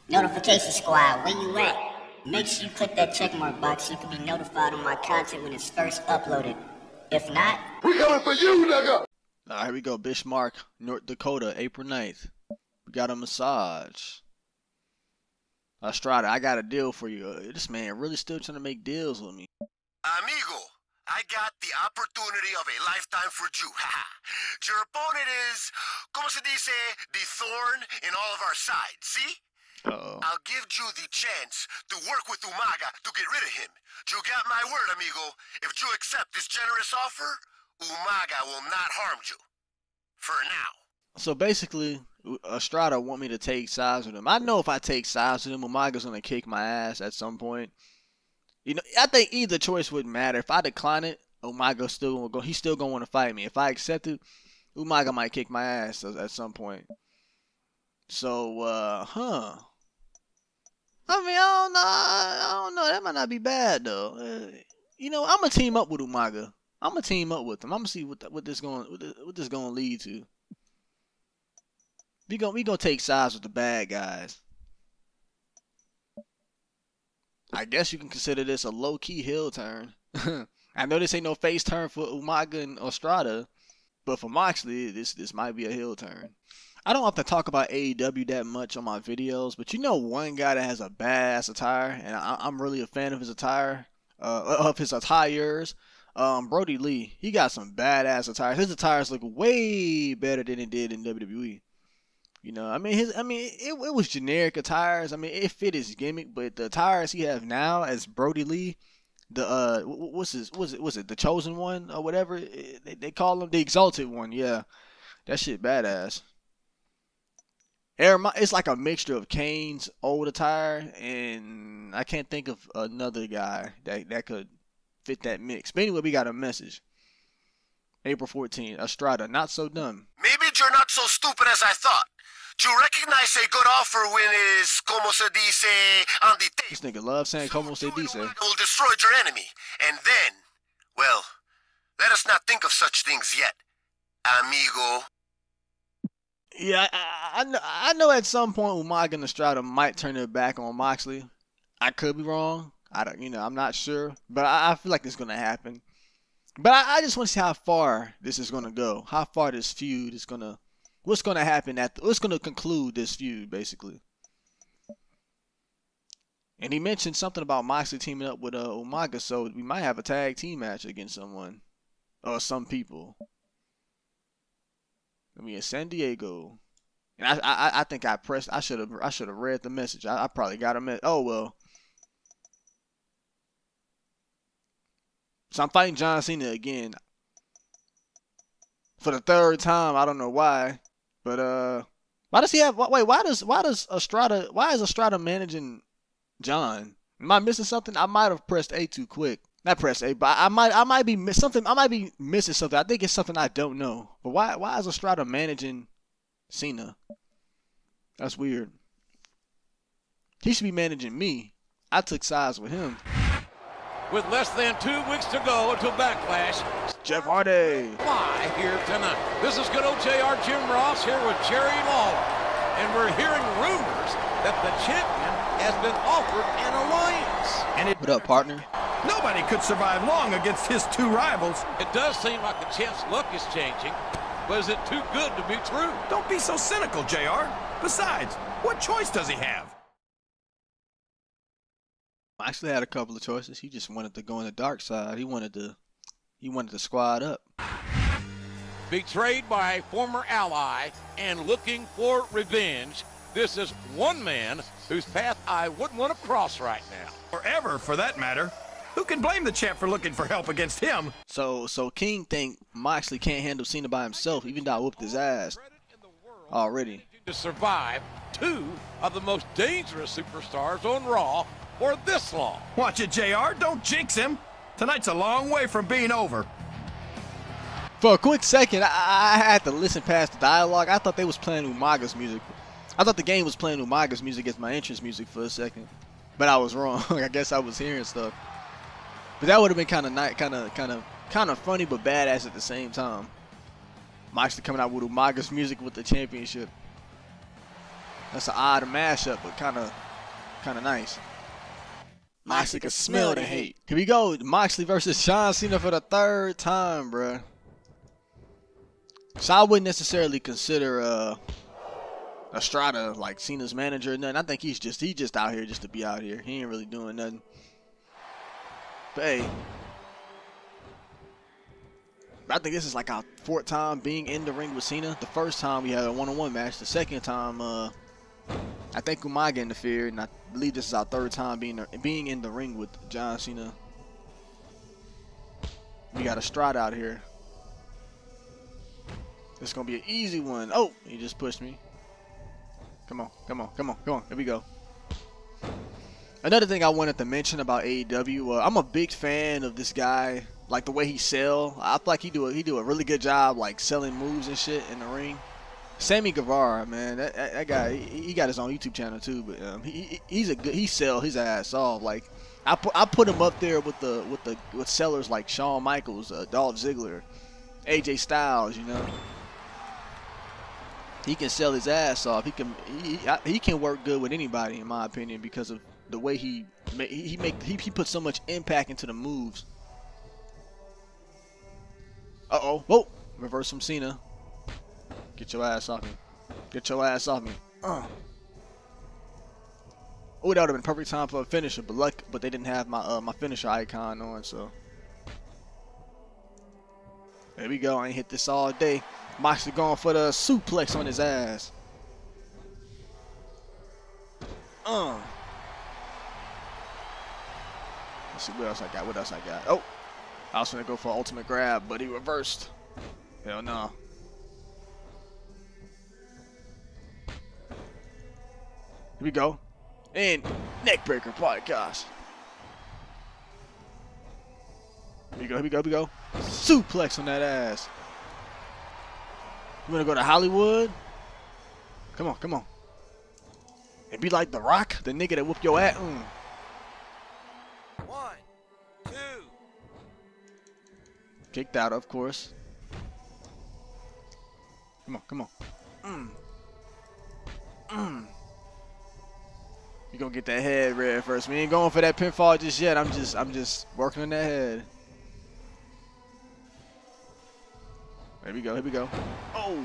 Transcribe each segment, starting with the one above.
Notification squad, where you at? Make sure you click that checkmark box so you can be notified on my content when it's first uploaded. If not, we coming for you, nigga! Alright, here we go. Bismarck, North Dakota, April 9th. We got a massage. Estrada, I got a deal for you. This man really still trying to make deals with me. Amigo, I got the opportunity of a lifetime for you. Your opponent is, como se dice, the thorn in all of our sides, see? I'll give you the chance to work with Umaga to get rid of him. You got my word, amigo. If you accept this generous offer, Umaga will not harm you. For now. So basically, Estrada want me to take sides with him. I know if I take sides with him, Umaga's going to kick my ass at some point. You know, I think either choice wouldn't matter. If I decline it, Umaga's still going to go. He's still going to want to fight me. If I accept it, Umaga might kick my ass at some point. So, I mean, I don't know. That might not be bad though. You know, I'm gonna team up with Umaga. I'm gonna team up with him. I'm gonna see what this gonna lead to. We gonna take sides with the bad guys. I guess you can consider this a low-key heel turn. I know this ain't no face turn for Umaga and Estrada, but for Moxley, this might be a heel turn. I don't have to talk about AEW that much on my videos, but you know one guy that has a badass attire, and I'm really a fan of his attire, attires. Brody Lee, he got some badass attires. His attires look way better than it did in WWE. You know, I mean, it was generic attires. I mean, it fit his gimmick, but the attires he have now as Brody Lee, the was it the Chosen One or whatever they call him, the Exalted One, yeah, that shit badass. It's like a mixture of Kane's old attire, and I can't think of another guy that could fit that mix. But anyway, we got a message. April 14th, Estrada, not so dumb. Maybe you're not so stupid as I thought. You recognize a good offer when it's como se dice on the table. This nigga loves saying como se dice. Will destroy your enemy, and then, well, let us not think of such things yet, amigo. Yeah, I know at some point Umaga and Estrada might turn their back on Moxley. I could be wrong. I'm not sure, but I feel like it's gonna happen. But I just want to see how far this is gonna go. How far this feud is gonna, what's gonna happen what's gonna conclude this feud basically. And he mentioned something about Moxley teaming up with Umaga, so we might have a tag team match against someone or some people. I mean, in San Diego, and I think I should have read the message. I probably got a message. Oh well. So I'm fighting John Cena again for the third time. I don't know why, but why does he have? Wait, why is Estrada managing John? Am I missing something? I might have pressed A too quick. Not press A, but I might be missing something. I might be missing something. I think it's something I don't know. But why is Estrada managing Cena? That's weird. He should be managing me. I took sides with him. With less than 2 weeks to go until Backlash, Jeff Hardy live here tonight. This is good old JR Jim Ross here with Jerry Lawler, and we're hearing rumors that the champion has been offered an alliance. What up, partner? Nobody could survive long against his two rivals. It does seem like the champ's luck is changing, but is it too good to be true? Don't be so cynical, JR. Besides, what choice does he have? I actually had a couple of choices. He just wanted to go on the dark side. He wanted to squad up. Betrayed by a former ally and looking for revenge, this is one man whose path I wouldn't want to cross right now. Forever, for that matter. Who can blame the champ for looking for help against him? So King think Moxley can't handle Cena by himself, even though I whooped his ass already. To survive two of the most dangerous superstars on Raw for this long. Watch it, JR. Don't jinx him. Tonight's a long way from being over. For a quick second, I had to listen past the dialogue. I thought they was playing Umaga's music. I thought the game was playing Umaga's music as my entrance music for a second, but I was wrong. I guess I was hearing stuff. But that would have been kind of nice, kind of funny, but badass at the same time. Moxley coming out with Umaga's music with the championship. That's an odd mashup, but kind of nice. Moxley can smell the hate. Here we go. Moxley versus John Cena for the 3rd time, bruh. So I wouldn't necessarily consider Estrada like Cena's manager or nothing. I think he's just out here just to be out here. He ain't really doing nothing. But hey, I think this is like our 4th time being in the ring with Cena. The first time we had a one-on-one match. The second time, I think Umaga interfered, and I believe this is our 3rd time being in the ring with John Cena. We got Estrada out here. This is gonna be an easy one. Oh, he just pushed me. Come on, come on, come on, come on. Here we go. Another thing I wanted to mention about AEW, I'm a big fan of this guy. Like the way he sell. I feel like he do a really good job like selling moves and shit in the ring. Sammy Guevara, man, that guy, he got his own YouTube channel too, but he sell his ass off. Like I put him up there with sellers like Shawn Michaels, Dolph Ziggler, AJ Styles. You know, he can sell his ass off. He can work good with anybody, in my opinion, because of the way he puts so much impact into the moves. Uh-oh. Whoa. Reverse from Cena. Get your ass off me. Get your ass off me. Oh, that would have been perfect time for a finisher, but they didn't have my finisher icon on, so. There we go. I ain't hit this all day. Moxley going for the suplex on his ass. Let's see what else I got. What else I got? Oh. I was gonna go for an ultimate grab, but he reversed. Hell no. Here we go. And neckbreaker, boy, gosh. Here we go, here we go, here we go. Suplex on that ass. You wanna go to Hollywood? Come on, come on. And be like The Rock, the nigga that whoop your ass. 1, 2. Kicked out, of course. Come on, come on. You gonna get that head red first. We ain't going for that pinfall just yet. I'm just working on that head. There we go, here we go. Oh!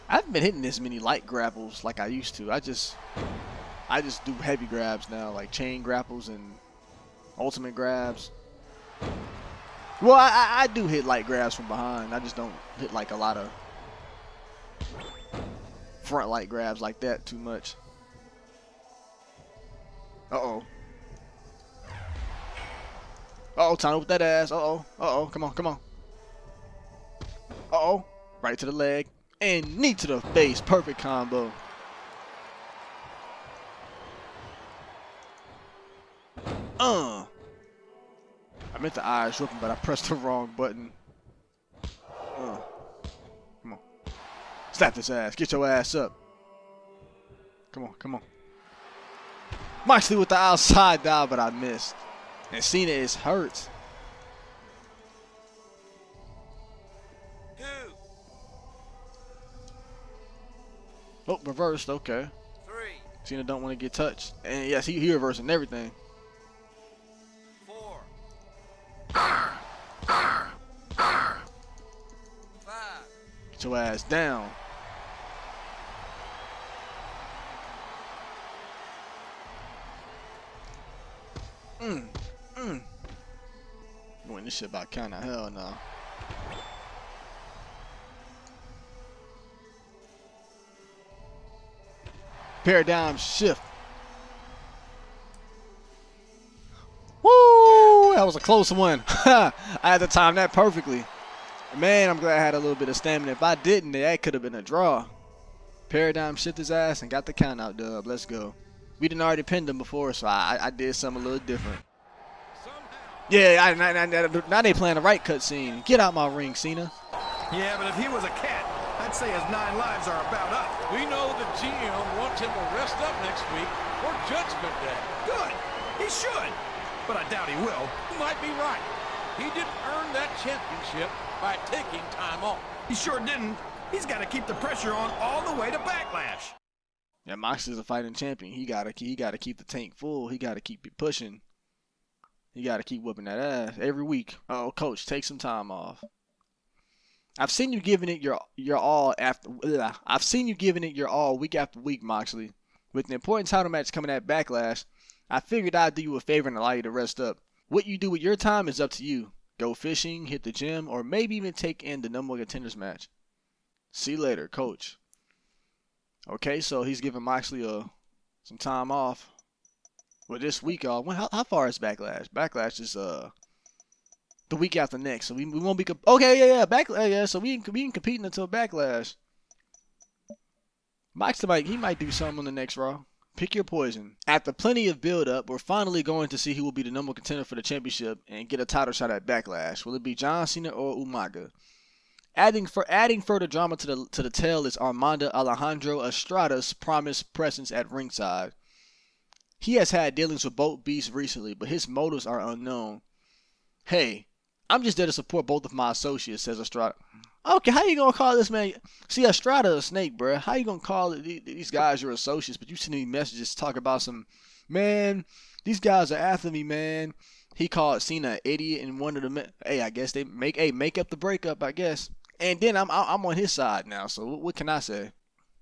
I haven't been hitting this many light grapples like I used to. I just do heavy grabs now, like chain grapples and ultimate grabs. Well, I do hit light grabs from behind. I just don't hit like a lot of front light grabs like that too much. Uh-oh. Uh-oh, time with that ass. Uh-oh. Uh-oh. Come on, come on. Uh-oh. Right to the leg. And knee to the face. Perfect combo. I meant the Irish whipping, but I pressed the wrong button. Come on. Slap this ass. Get your ass up. Come on, come on. Moxley with the outside dive, but I missed. And Cena is hurt. 2. Oh, reversed. Okay. 3. Cena don't want to get touched. And yes, he reversing everything. 4. 5. Get your ass down. Win this shit by count of hell no. Paradigm shift. Woo! That was a close one. I had to time that perfectly. Man, I'm glad I had a little bit of stamina. If I didn't, that could have been a draw. Paradigm shift his ass and got the count out dub. Let's go. We didn't already pinned him before, so I did something a little different. Yeah, now they playing the right cutscene. Get out my ring, Cena. Yeah, but if he was a cat, I'd say his 9 lives are about up. We know the GM wants him to rest up next week for Judgment Day. Good. He should. But I doubt he will. You might be right. He didn't earn that championship by taking time off. He sure didn't. He's got to keep the pressure on all the way to Backlash. Yeah, Moxley's a fighting champion. He gotta keep the tank full. He gotta keep it pushing. He gotta keep whooping that ass every week. Oh, coach, take some time off. I've seen you giving it your all I've seen you giving it your all week after week, Moxley. With an important title match coming at Backlash, I figured I'd do you a favor and allow you to rest up. What you do with your time is up to you. Go fishing, hit the gym, or maybe even take in the number one contenders match. See you later, coach. Okay, so he's giving Moxley some time off. Well, this week, how far is Backlash? Backlash is the week after next, so we won't be Backlash. So we ain't competing until Backlash. Moxley might do something on the next Raw. Pick your poison. After plenty of build-up, we're finally going to see who will be the number one contender for the championship and get a title shot at Backlash. Will it be John Cena or Umaga? Adding further drama to the tale is Armando Alejandro Estrada's promised presence at ringside. He has had dealings with both beasts recently, but his motives are unknown. Hey, I'm just there to support both of my associates, says Estrada. Okay, how you gonna call this man? See, Estrada a snake, bro. How you gonna call these guys your associates? But you send me messages talking about some, man, these guys are after me, man. He called Cena an idiot and one of the hey, I guess they make up the breakup, I guess. And then I'm on his side now, so what can I say?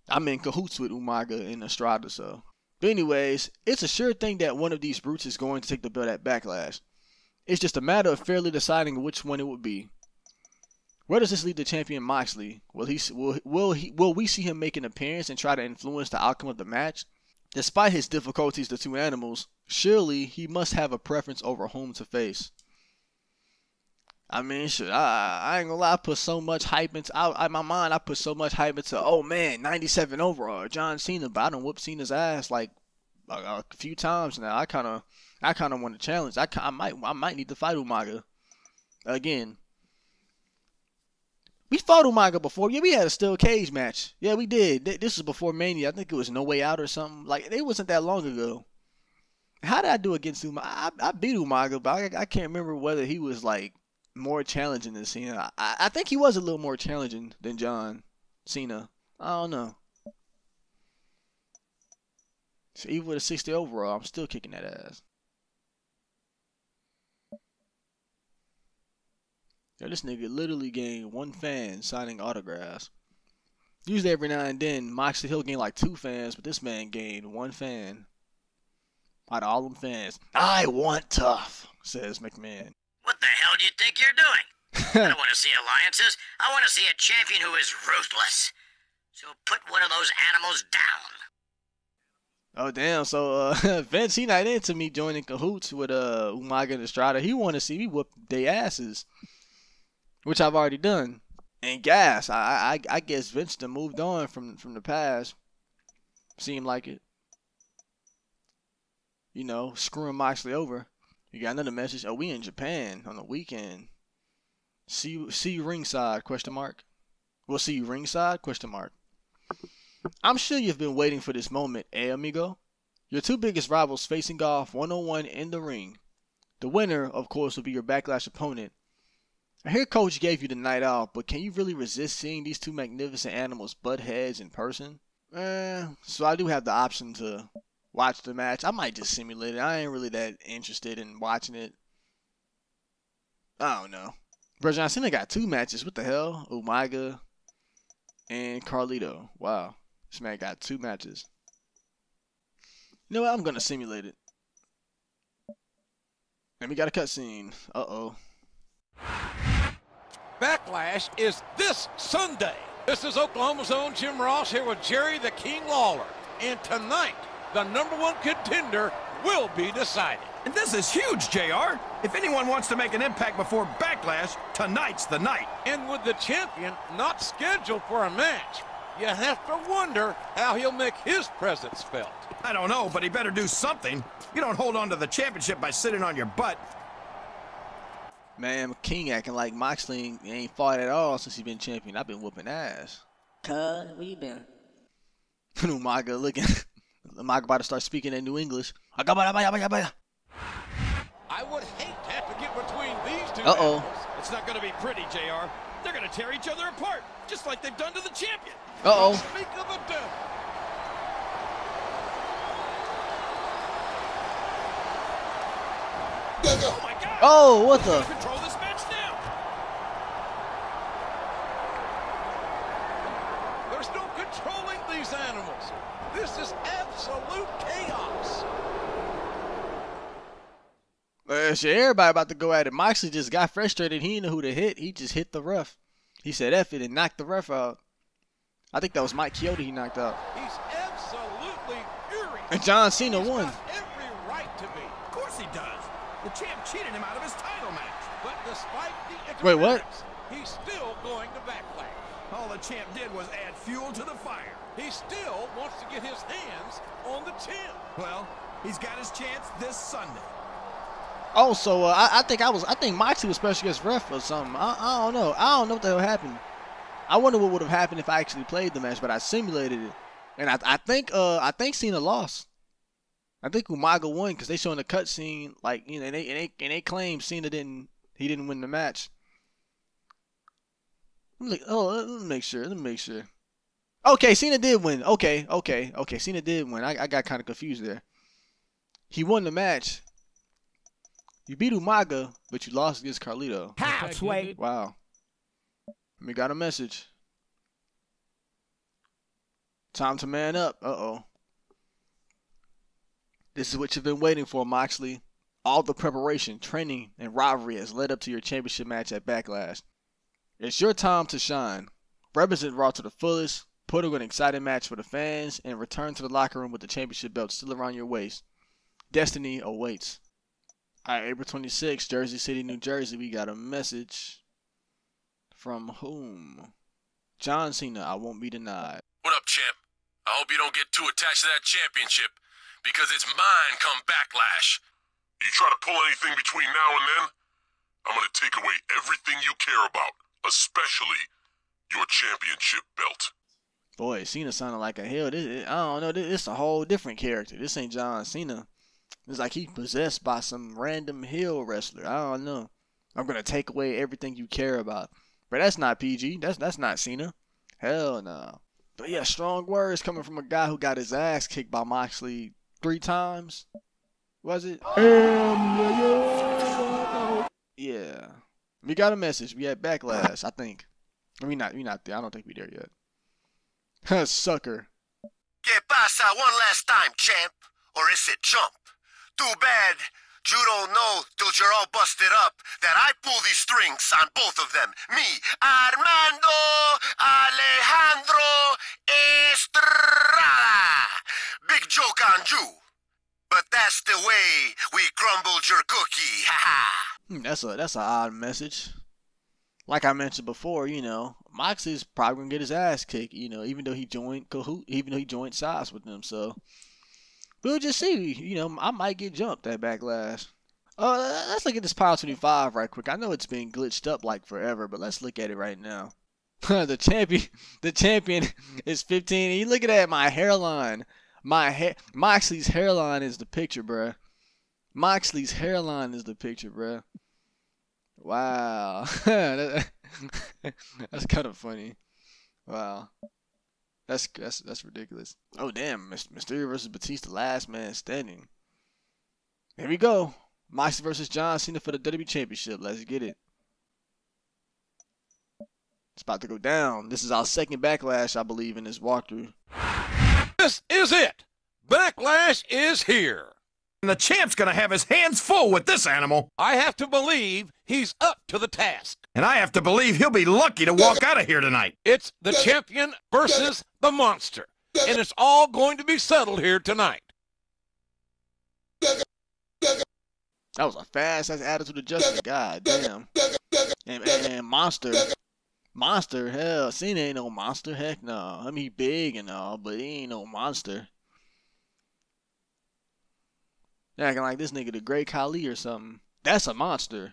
I'm in cahoots with Umaga and Estrada, so. But anyways, it's a sure thing that one of these brutes is going to take the belt at Backlash. It's just a matter of fairly deciding which one it would be. Where does this lead the champion Moxley? Will we see him make an appearance and try to influence the outcome of the match? Despite his difficulties, the two animals, surely he must have a preference over whom to face. I mean, shit, I ain't gonna lie, I put so much hype into, in my mind, I put so much hype into, oh man, 97 overall, John Cena, but I done whooped Cena's ass like a few times now. I kind of want to challenge. I might need to fight Umaga again. We fought Umaga before. Yeah, we had a steel cage match. Yeah, we did. This was before Mania. I think it was No Way Out or something. Like, it wasn't that long ago. How did I do against Umaga? I beat Umaga, but I can't remember whether he was, like, more challenging than Cena. I think he was a little more challenging than John Cena. I don't know. So even with a 60 overall, I'm still kicking that ass. Yo, this nigga literally gained 1 fan signing autographs. Usually every now and then, Moxley he'll gain like 2 fans, but this man gained 1 fan. Out of all them fans. I want tough, says McMahon. What the hell do you think you're doing? I don't want to see alliances. I want to see a champion who is ruthless. So put one of those animals down. Oh, damn. So, Vince, he not into me joining cahoots with Umaga and Estrada. He want to see me whoop their asses, which I've already done. And gas, I guess Vince done moved on from the past. Seemed like it. You know, screwing Moxley over. You got another message. Oh, we in Japan on the weekend. See you ringside, question mark. We'll see you ringside, question mark. I'm sure you've been waiting for this moment, amigo? Your 2 biggest rivals facing off one-on-one in the ring. The winner, of course, will be your Backlash opponent. I hear Coach gave you the night off, but can you really resist seeing these 2 magnificent animals butt heads in person? So I do have the option to watch the match. I might just simulate it. I ain't really that interested in watching it. I don't know. Bro, John Cena got 2 matches. What the hell? Umaga and Carlito. Wow. This man got 2 matches. You know what? I'm going to simulate it. And we got a cutscene. Uh-oh. Backlash is this Sunday. This is Oklahoma's own Jim Ross here with Jerry the King Lawler. And tonight, the #1 contender will be decided. And this is huge, JR. If anyone wants to make an impact before Backlash, tonight's the night. And with the champion not scheduled for a match, you have to wonder how he'll make his presence felt. I don't know, but he better do something. You don't hold on to the championship by sitting on your butt. Man, King acting like Moxley ain't fought at all since he's been champion. I've been whooping ass. Cuz, where you been? Umaga looking. Umaga about to start speaking in New English. I would hate to have to get between these 2. Uh-oh. It's not going to be pretty, JR. They're going to tear each other apart, just like they've done to the champion. Uh-oh. Speak of the devil. Oh, what the? Control this match now. There's no controlling these animals. This is absolute chaos. Shit, everybody about to go at it. Moxley just got frustrated. He didn't know who to hit. He just hit the ref. He said F it and knocked the ref out. I think that was Mike Chioda he knocked out. He's absolutely furious. And John Cena He's won. got every right to be. Of course he does. The champ cheated him out of his title match. But despite the Wait, what? interference, he's still going to Backlash. All the champ did was add fuel to the fire. He still wants to get his hands on the champ. Well, he's got his chance this Sunday. Oh, so I think Moxley was special guest ref or something. I don't know. I don't know what the hell happened. I wonder what would have happened if I actually played the match, but I simulated it, and I think Cena lost. I think Umaga won because they showing the cutscene, like, you know, and they claim Cena didn't win the match. Let me make sure. Okay, Cena did win. Okay, Cena did win. I got kind of confused there. He won the match. You beat Umaga, but you lost against Carlito. How, Sway? Wow. We got a message. Time to man up. Uh-oh. This is what you've been waiting for, Moxley. All the preparation, training, and rivalry has led up to your championship match at Backlash. It's your time to shine. Represent Raw to the fullest, put on an exciting match for the fans, and return to the locker room with the championship belt still around your waist. Destiny awaits. Alright, April 26th, Jersey City, New Jersey. We got a message. From whom? John Cena, I won't be denied. What up, champ? I hope you don't get too attached to that championship, because it's mine come Backlash. You try to pull anything between now and then, I'm gonna take away everything you care about, especially your championship belt. Boy, Cena sounded like a hell. I don't know. This is a whole different character. This ain't John Cena. It's like he possessed by some random heel wrestler. I don't know. I'm gonna take away everything you care about. But that's not PG. That's not Cena. Hell no. But yeah, strong words coming from a guy who got his ass kicked by Moxley 3 times. Was it? Yeah. We got a message. We had Backlash, I think. We not there. I don't think we there yet. Sucker. Que pasa one last time, champ? Or is it jump? Too bad you don't know till you're all busted up that I pull these strings on both of them. Me, Armando Alejandro Estrada. Big joke on you. But that's the way we crumbled your cookie. Ha-ha. That's an odd message. Like I mentioned before, you know, Moxley's probably gonna get his ass kicked, you know, even though he joined sides with them. So we'll just see. You know, I might get jumped at Backlash. Let's look at this Power 25 right quick. I know it's been glitched up like forever, but let's look at it right now. the champion is 15. And you look at that, my hairline. Moxley's hairline is the picture, bruh. Moxley's hairline is the picture, bruh. Wow. That's kind of funny. Wow. That's ridiculous. Oh damn, Mysterio versus Batista, last man standing. Here we go. Moxley versus John Cena for the WWE Championship. Let's get it. It's about to go down. This is our second Backlash, I believe, in this walkthrough. This is it. Backlash is here. And the champ's gonna have his hands full with this animal. I have to believe he's up to the task. And I have to believe he'll be lucky to walk out of here tonight. It's the champion versus the monster. And it's all going to be settled here tonight. That was a fast-ass attitude adjustment. God damn. And Monster, hell, Cena ain't no monster. Heck no. I mean, he big and all, but he ain't no monster. They're acting like this nigga the Great Khali or something. That's a monster.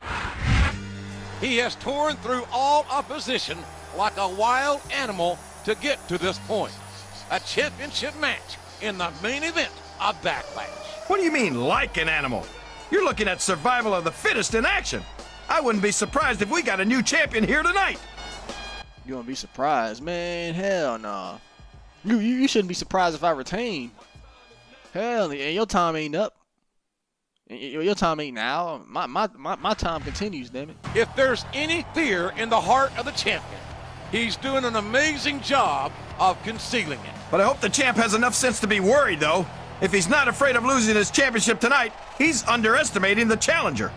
He has torn through all opposition like a wild animal to get to this point. A championship match in the main event of Backlash. What do you mean, like an animal? You're looking at survival of the fittest in action. I wouldn't be surprised if we got a new champion here tonight. You won't be surprised, man? Hell no. You shouldn't be surprised if I retain. Hell, and your time ain't up. Your time ain't now. My time continues, damn it. If there's any fear in the heart of the champion, he's doing an amazing job of concealing it. But I hope the champ has enough sense to be worried, though. If he's not afraid of losing his championship tonight, he's underestimating the challenger.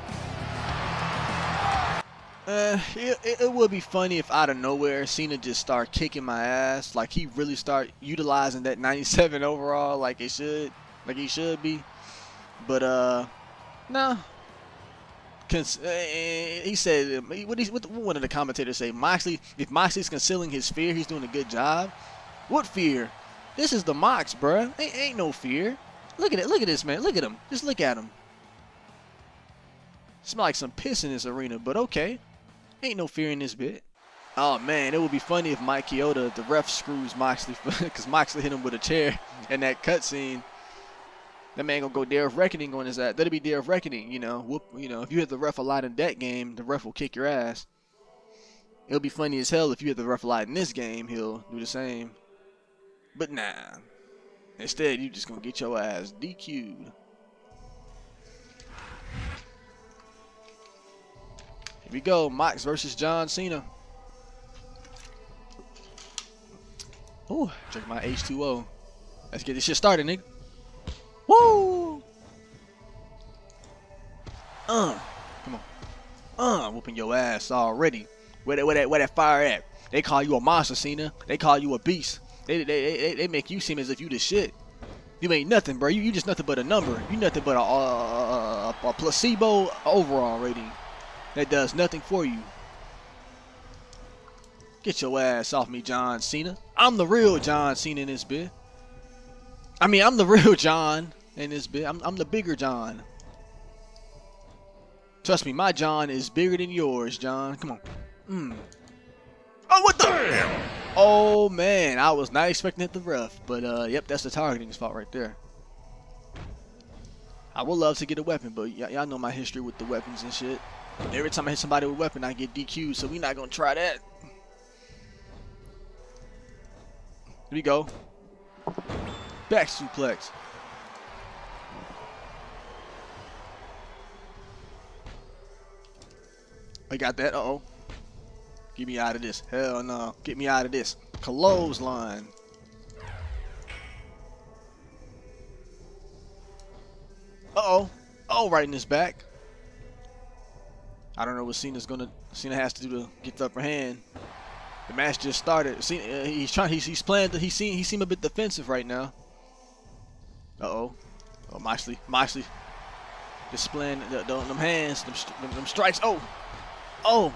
It would be funny if out of nowhere Cena just start kicking my ass, like he really start utilizing that 97 overall like he should be. But nah. He said, what one of the commentators say? Moxley, if Moxley's concealing his fear, he's doing a good job. What fear? This is the Mox, bruh. Ain't no fear. Look at it. Look at this, man. Look at him. Just look at him. Smell like some piss in this arena, but okay. Ain't no fear in this bit. Oh, man. It would be funny if Mike Chioda, the ref, screws Moxley because Moxley hit him with a chair in that cutscene. That man gonna go Day of Reckoning on his ass. That'll be Day of Reckoning, you know. If you hit the ref a lot in that game, the ref will kick your ass. It'll be funny as hell if you hit the ref a lot in this game. He'll do the same. But nah. Instead, you just gonna get your ass DQ'd. Here we go. Mox versus John Cena. Ooh, drink my H2O. Let's get this shit started, nigga. Woo! Come on. Whooping your ass already. Where that fire at? They call you a monster, Cena. They call you a beast. They make you seem as if you the shit. You ain't nothing, bro. You just nothing but a number. You nothing but a placebo overall rating. That does nothing for you. Get your ass off me, John Cena. I'm the real John Cena in this bit. I mean, I'm the real John in this bit. I'm the bigger John. Trust me, my John is bigger than yours, John. Come on. Oh, what the? Oh, man. I was not expecting to hit the ref. But, yep, that's the targeting spot right there. I would love to get a weapon, but y'all know my history with the weapons and shit. Every time I hit somebody with a weapon, I get DQ'd, so we not going to try that. Here we go. Back suplex. I got that. Uh-oh. Get me out of this. Hell no. Get me out of this. Clothesline. Uh-oh. Oh, right in his back. I don't know what Cena has to do to get the upper hand. The match just started. Cena, he's playing. He seem a bit defensive right now. Uh-oh. Oh, Moxley. Displaying them hands, them strikes. Oh.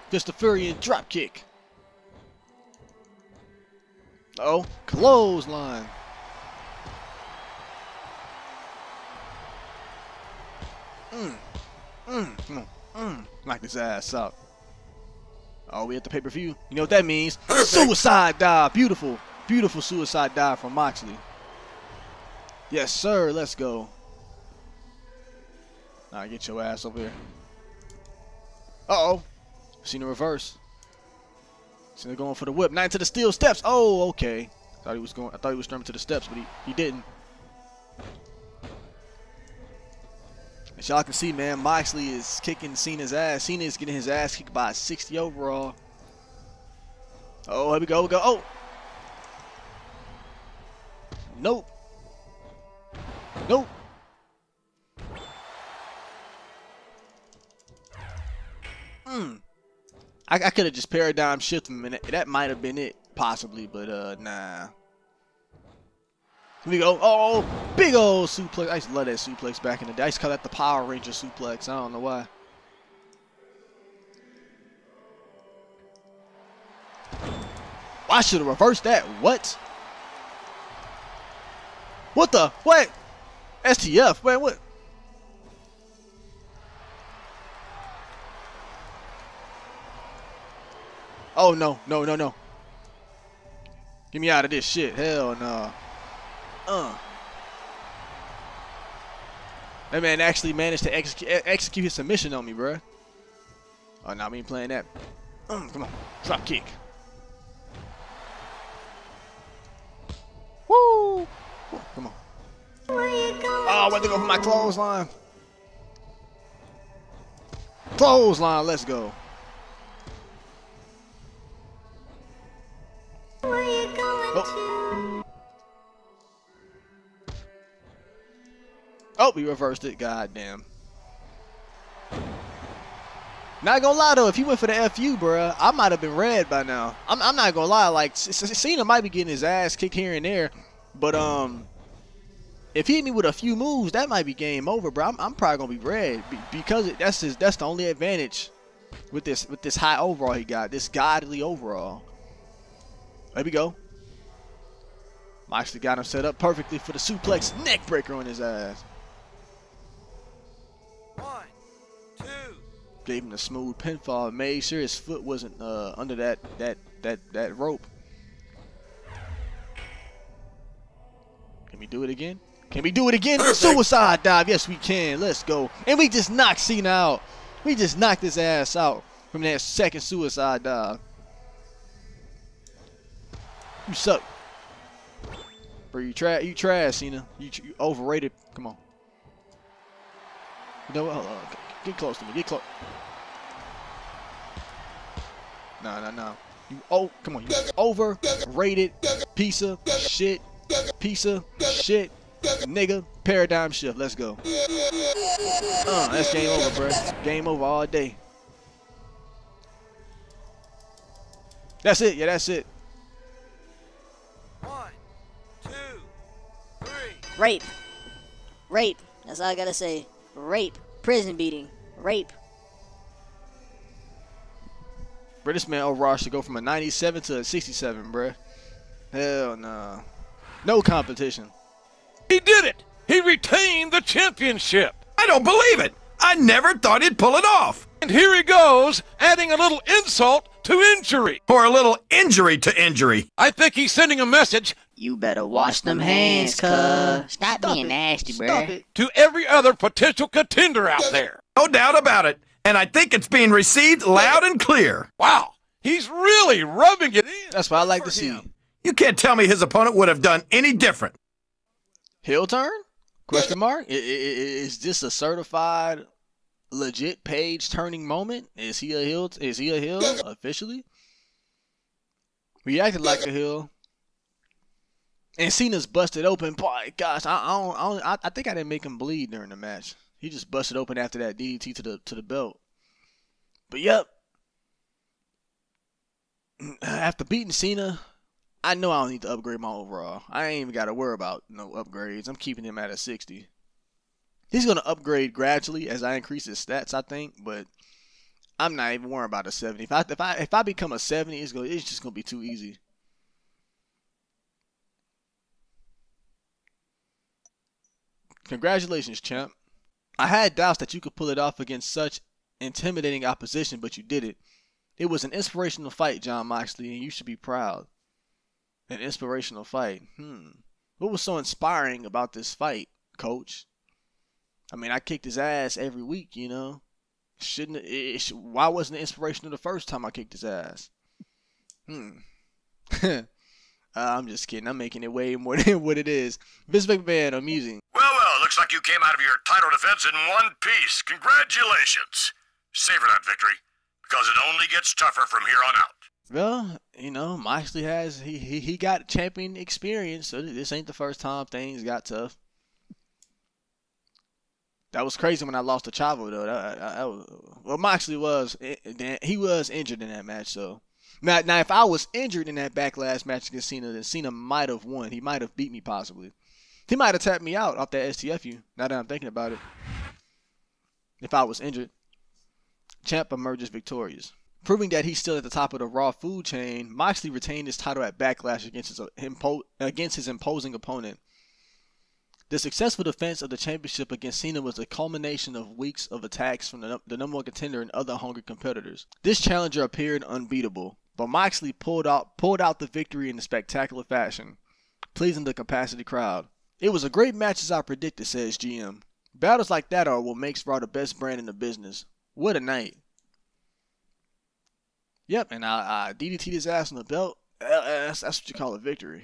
Just a Furious drop kick. Uh-oh. Clothesline. Knock his ass up. Oh, we at the pay-per-view. You know what that means? Suicide dive. Beautiful suicide dive from Moxley. Yes, sir. Let's go. Now get your ass over here. Uh-oh. Cena reverse. Cena going for the whip. Not into the steel steps. Oh, okay. I thought he was storming to the steps, but he didn't. As y'all can see, man, Moxley is kicking Cena's ass. Cena is getting his ass kicked by 60 overall. Oh, here we go. Oh. Nope. I could have just paradigm shifted him, and that might have been it, possibly, but nah. Here we go. Oh, big old suplex. I used to love that suplex back in the day. I used to call that the Power Ranger suplex. I don't know why. I should have reversed that. What? What the? What? STF? Man, what? Oh, no. Get me out of this shit. Hell no. That man actually managed to execute his submission on me, bruh. Oh, no, we ain't playing that. Come on. Drop kick. Woo! Come on. Where you going? Oh, I went to go for my clothesline. Clothesline, let's go. Where you going to? Oh, we reversed it. Goddamn. Not gonna lie though, if he went for the FU, bruh, I might have been red by now. I'm not gonna lie. Like, Cena might be getting his ass kicked here and there, but if he hit me with a few moves, that might be game over, bro. I'm probably gonna be red because that's the only advantage with this high overall he got, this godly overall. There we go. Moxley got him set up perfectly for the suplex neck breaker on his ass. 1, 2. Gave him a smooth pinfall. Made sure his foot wasn't under that rope. Can we do it again? Can we do it again? Suicide dive. Yes, we can. Let's go. And we just knocked Cena out. We just knocked his ass out from that second suicide dive. You suck. Bro, you trash, Cena. You overrated. Come on. You know what? Hold on. Get close to me. Get close. No. You come on. You overrated piece of shit. Piece of shit. Nigga. Paradigm shift. Let's go. That's game over, bro. Game over all day. That's it. Yeah, that's it. 1, 2, 3. Rape. Rape. That's all I gotta say. Rape. Prison beating. Rape. Bro, this man overall should go from a 97 to a 67, bro. Hell no. No competition. He did it! He retained the championship! I don't believe it! I never thought he'd pull it off! And here he goes, adding a little insult to injury. Or a little injury to injury. I think he's sending a message. You better wash them hands, cuz. Stop being nasty, bruh. To every other potential contender out there. No doubt about it. And I think it's being received loud and clear. Wow, he's really rubbing it in. That's what I like to see. You can't tell me his opponent would have done any different. Heel turn? Question mark? Is this a certified, legit page turning moment? Is he a heel? Is he a heel officially? We acted like a heel. And Cena's busted open. Boy, gosh, I think I didn't make him bleed during the match. He just busted open after that DDT to the belt. But yep. After beating Cena, I know I don't need to upgrade my overall. I ain't even got to worry about no upgrades. I'm keeping him at a 60. He's going to upgrade gradually as I increase his stats, I think. But I'm not even worrying about a 70. If I become a 70, it's just going to be too easy. Congratulations, champ. I had doubts that you could pull it off against such intimidating opposition, but you did it. It was an inspirational fight, Jon Moxley, and you should be proud. An inspirational fight. What was so inspiring about this fight, coach? I mean, I kicked his ass every week, you know. Why wasn't it inspirational the first time I kicked his ass? I'm just kidding. I'm making it way more than what it is. Vince McMahon, amusing. Well, looks like you came out of your title defense in one piece. Congratulations. Savor that victory, because it only gets tougher from here on out. Well, you know, Moxley has, he got champion experience, so this ain't the first time things got tough. That was crazy when I lost to Chavo, though. Well, Moxley was injured in that match, so. Now, if I was injured in that Backlash match against Cena, then Cena might have won. He might have beat me, possibly. He might have tapped me out off that STFU, now that I'm thinking about it. If I was injured. Champ emerges victorious. Proving that he's still at the top of the Raw food chain, Moxley retained his title at Backlash against his imposing opponent. The successful defense of the championship against Cena was a culmination of weeks of attacks from the number one contender and other hungry competitors. This challenger appeared unbeatable, but Moxley pulled out the victory in a spectacular fashion, pleasing the capacity crowd. It was a great match as I predicted, says GM. Battles like that are what makes Raw the best brand in the business. What a night. Yep, and I DDT'd his ass on the belt. That's what you call a victory.